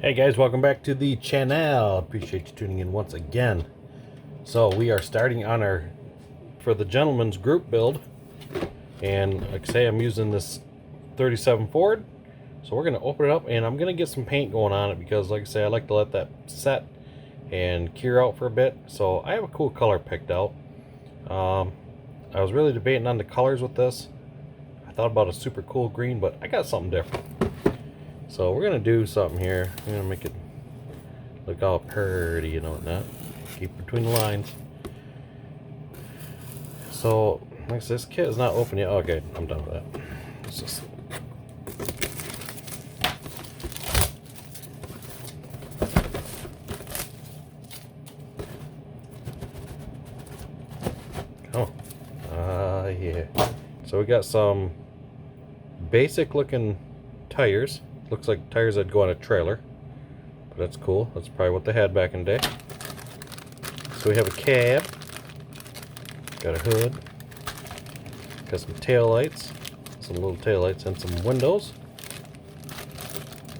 Hey guys, welcome back to the channel. Appreciate you tuning in once again. So we are starting on for the gentleman's group build, and like I say, I'm using this 37 Ford. So we're going to open it up and I'm going to get some paint going on it because like I say, I like to let that set and cure out for a bit. So I have a cool color picked out. I was really debating on the colors with this. I thought about a super cool green, but I got something different. So we're gonna do something here. I'm gonna make it look all pretty, you know, whatnot. Keep between the lines. So, like I said, this kit is not open yet. Okay, I'm done with that. Let's just... Oh, yeah. So we got some basic looking tires. Looks like tires that'd go on a trailer, but that's cool. That's probably what they had back in the day. So we have a cab, got a hood, got some tail lights, some little tail lights, and some windows.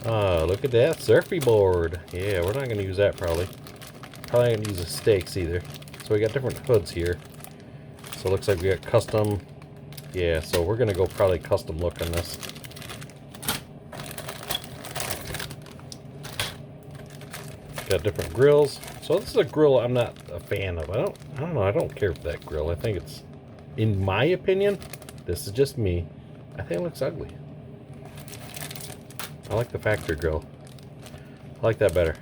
Look at that surfy board. Yeah, we're not going to use that probably. Probably not going to use the stakes either. So we got different hoods here. So it looks like we got custom. Yeah, so we're going to go probably custom look on this. Got different grills. So this is a grill I'm not a fan of. I don't know. I don't care for that grill. I think it's, in my opinion, this is just me, I think it looks ugly. I like the factory grill. I like that better.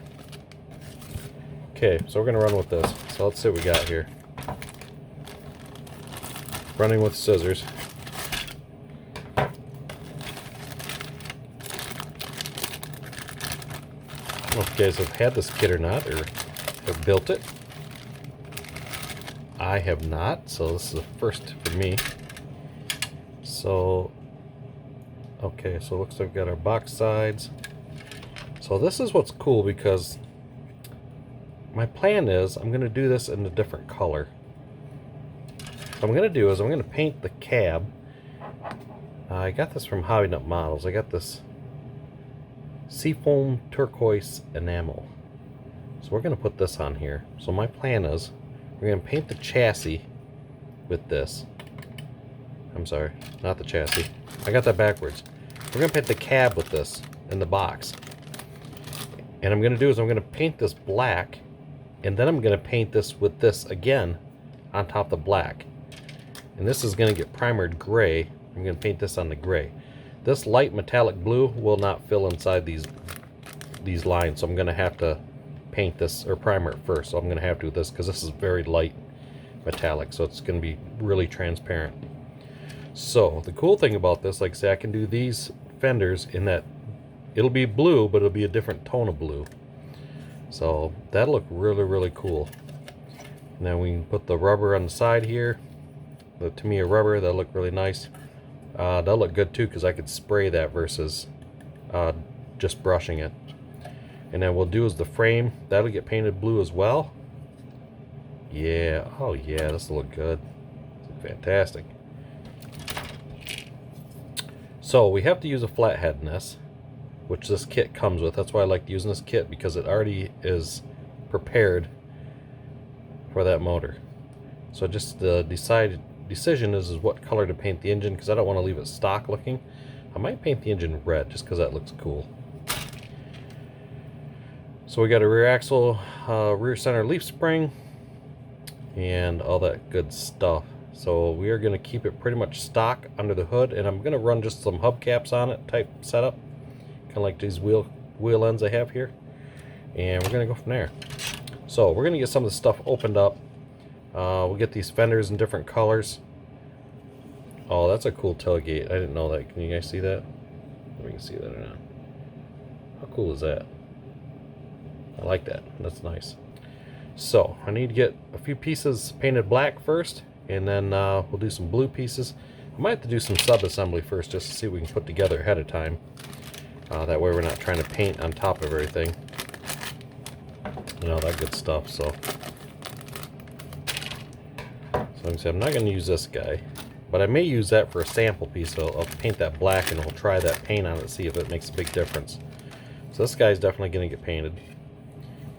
Okay, so we're gonna run with this. So let's see what we got here. Running with scissors. I don't know if you guys have had this kit or not, or have built it. I have not, so this is a first for me. So, okay, so it looks like we've got our box sides. So this is what's cool because my plan is I'm going to do this in a different color. What I'm going to do is I'm going to paint the cab. I got this from Hobby Nut Models. I got this seafoam turquoise enamel. So we're going to put this on here. So my plan is we're going to paint the chassis with this. I'm sorry, not the chassis. I got that backwards. We're going to paint the cab with this in the box. And I'm going to do is I'm going to paint this black, and then I'm going to paint this with this again on top of the black. And this is going to get primered gray. I'm going to paint this on the gray. This light metallic blue will not fill inside these lines, so I'm going to have to paint this or primer it first. So I'm going to have to do this because this is very light metallic, so it's going to be really transparent. So the cool thing about this, like I say, I can do these fenders in that it'll be blue, but it'll be a different tone of blue. So that'll look really, really cool. And then we can put the rubber on the side here. The Tamiya rubber, that'll look really nice. That'll look good too because I could spray that versus just brushing it. And then we'll do is the frame, that'll get painted blue as well. Yeah, oh yeah, this will look good. Fantastic. So we have to use a flathead in this, which this kit comes with. That's why I like using this kit, because it already is prepared for that motor. So just the decision is what color to paint the engine, because I don't want to leave it stock looking. I might paint the engine red just because that looks cool. So we got a rear axle, rear center leaf spring, and all that good stuff. So we are going to keep it pretty much stock under the hood, and I'm going to run just some hubcaps on it type setup, kind of like these wheel ends I have here, and we're going to go from there. So we're going to get some of the stuff opened up. We'll get these fenders in different colors. Oh, that's a cool tailgate. I didn't know that. Can you guys see that? If we can see that or not. How cool is that? I like that. That's nice. So I need to get a few pieces painted black first, and then we'll do some blue pieces. I might have to do some sub-assembly first just to see what we can put together ahead of time. That way we're not trying to paint on top of everything. You know, that good stuff. So like I said, I'm not going to use this guy, but I may use that for a sample piece. So I'll paint that black and we'll try that paint on it, see if it makes a big difference. So this guy's definitely going to get painted.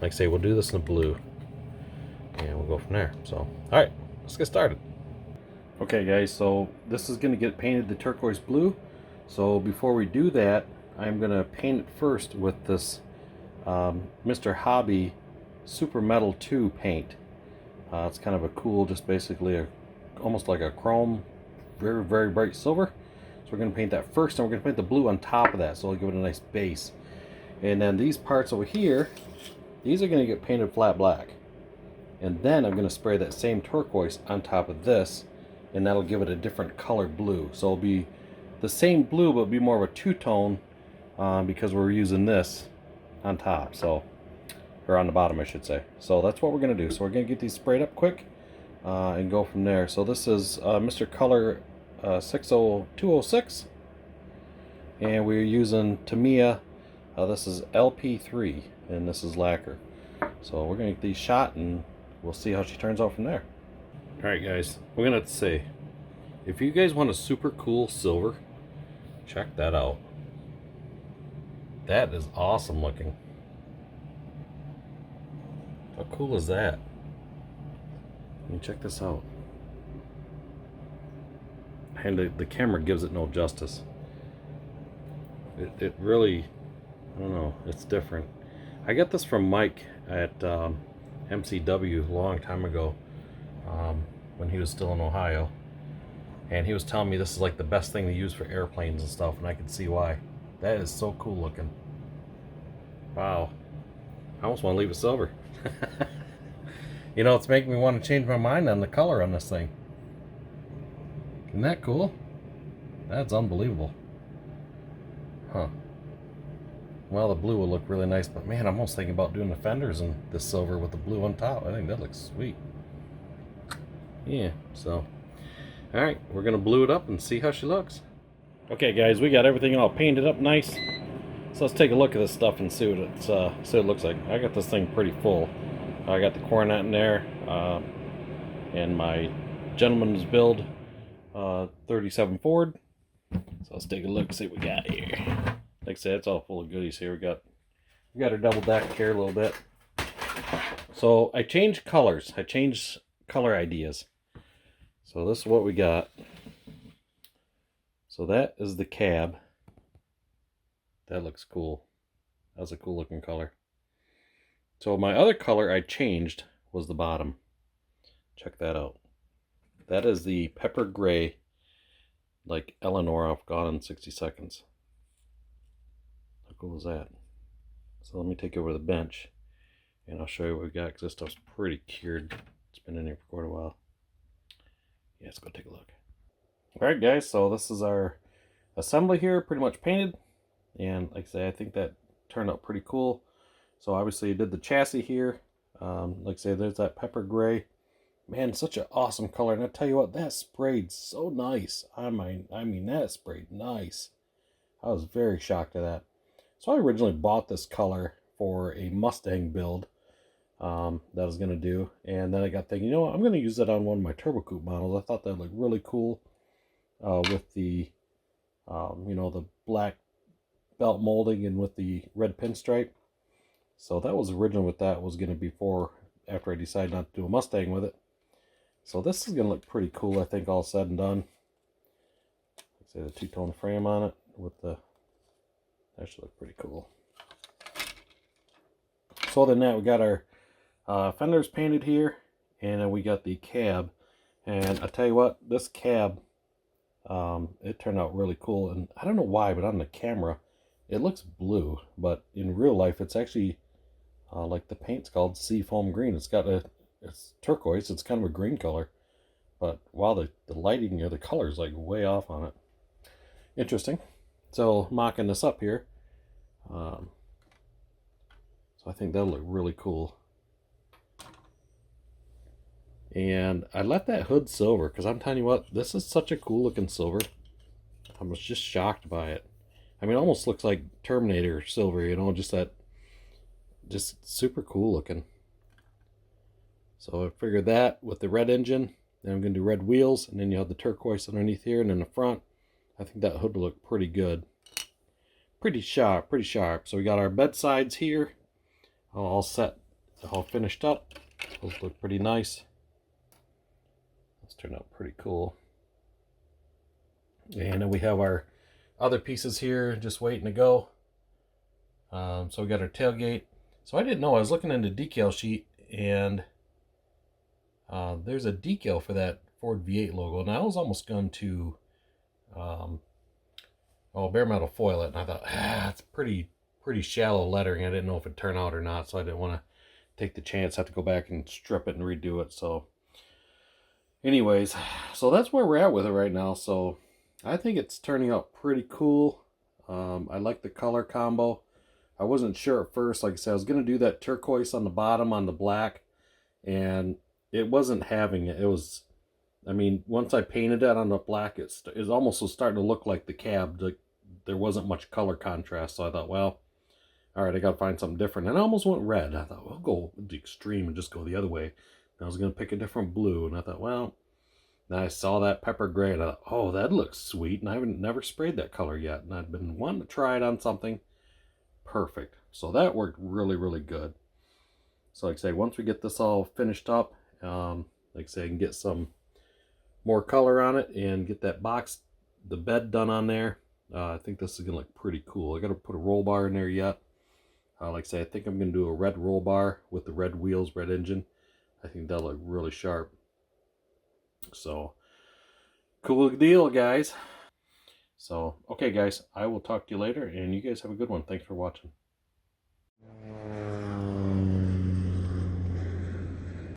Like I say, we'll do this in the blue. And we'll go from there. So, alright, let's get started. Okay guys, so this is going to get painted the turquoise blue. So before we do that, I'm going to paint it first with this Mr. Hobby Super Metal 2 paint. It's kind of a cool, just basically almost like a chrome, very, very bright silver. So we're going to paint that first, and we're going to paint the blue on top of that, so it'll give it a nice base. And then these parts over here, these are going to get painted flat black. And then I'm going to spray that same turquoise on top of this, and that'll give it a different color blue. So it'll be the same blue, but it'll be more of a two-tone because we're using this on top, so, or on the bottom I should say. So that's what we're going to do. So we're going to get these sprayed up quick and go from there. So this is mr.color 60206, and we're using Tamiya. This is LP3, and this is lacquer. So we're going to get these shot, and we'll see how she turns out from there. Alright guys, we're going to have to say, if you guys want a super cool silver, check that out. That is awesome looking. How cool is that? Let me check this out. And the camera gives it no justice. It really, I don't know, it's different. I got this from Mike at MCW a long time ago, when he was still in Ohio, and he was telling me this is like the best thing to use for airplanes and stuff, and I can see why. That is so cool looking. Wow, I almost want to leave it silver. You know, it's making me want to change my mind on the color on this thing. Isn't that cool? That's unbelievable. Huh. Well, the blue will look really nice, but man, I'm almost thinking about doing the fenders in this silver with the blue on top. I think that looks sweet. Yeah, so, alright, we're going to blue it up and see how she looks. Okay guys, we got everything all painted up nice. So let's take a look at this stuff and see what it looks like. I got this thing pretty full. I got the coronet in there, and my gentleman's build 37 Ford. So let's take a look and see what we got here. Like I said, it's all full of goodies here. We got our double deck here a little bit. So I changed colors. I changed color ideas. So this is what we got. So that is the cab. That looks cool. That's a cool looking color. So my other color I changed was the bottom. Check that out. That is the pepper gray, like Eleanor off Gone in 60 Seconds. How cool is that? So let me take you over to the bench, and I'll show you what we got, because this stuff's pretty cured. It's been in here for quite a while. Yeah, let's go take a look. Alright guys, so this is our assembly here, pretty much painted. And like I say, I think that turned out pretty cool. So obviously I did the chassis here. Like I say, there's that pepper gray. Man, such an awesome color. And I tell you what, that sprayed so nice. I mean, that sprayed nice. I was very shocked at that. So I originally bought this color for a Mustang build that I was going to do. And then I got thinking, you know what, I'm going to use that on one of my Turbo Coupe models. I thought that looked really cool with the, you know, the black belt molding and with the red pinstripe. So that was originally what that was going to be for, after I decided not to do a Mustang with it. So this is going to look pretty cool, I think, all said and done. Let's say the two-tone frame on it with the, that should look pretty cool. So other than that, we got our fenders painted here, and then we got the cab. And I tell you what, this cab, it turned out really cool. And I don't know why, but on the camera it looks blue, but in real life it's actually like the paint's called seafoam green. It's turquoise. It's kind of a green color, but wow, the lighting or the color is like way off on it. Interesting. So mocking this up here, so I think that'll look really cool. And I left that hood silver because I'm telling you what, this is such a cool looking silver. I was just shocked by it. I mean, it almost looks like Terminator silver, you know, just super cool looking. So I figured that with the red engine, then I'm going to do red wheels, and then you have the turquoise underneath here, and in the front, I think that hood will look pretty good. pretty sharp, pretty sharp. So we got our bed sides here all set, all finished up. Those look pretty nice. Those turned out pretty cool. And then we have our other pieces here just waiting to go. So we got our tailgate. So I didn't know, I was looking into decal sheet, and there's a decal for that Ford V8 logo, and I was almost going to bare metal foil it, and I thought, it's pretty shallow lettering. I didn't know if it'd turn out or not, so I didn't want to take the chance, have to go back and strip it and redo it. So anyways, so that's where we're at with it right now. So I think it's turning out pretty cool. I like the color combo. I wasn't sure at first. Like I said, I was going to do that turquoise on the bottom on the black, and it wasn't having it. It was, I mean, once I painted that on the black, it almost was starting to look like the cab. There wasn't much color contrast, so I thought, well, all right, I got to find something different. And I almost went red. I thought, well, I'll go the extreme and just go the other way. And I was going to pick a different blue, and I thought, well, then I saw that pepper gray, and I thought, oh, that looks sweet. And I haven't never sprayed that color yet, and I'd been wanting to try it on something. Perfect. So that worked really, really good. So like I say, once we get this all finished up, like I say, I can get some more color on it and get that box, the bed done on there. I think this is going to look pretty cool. I got to put a roll bar in there yet. Like I say, I think I'm going to do a red roll bar with the red wheels, red engine. I think that'll look really sharp. So, cool deal, guys. So, okay, guys, I will talk to you later, and you guys have a good one. Thanks for watching.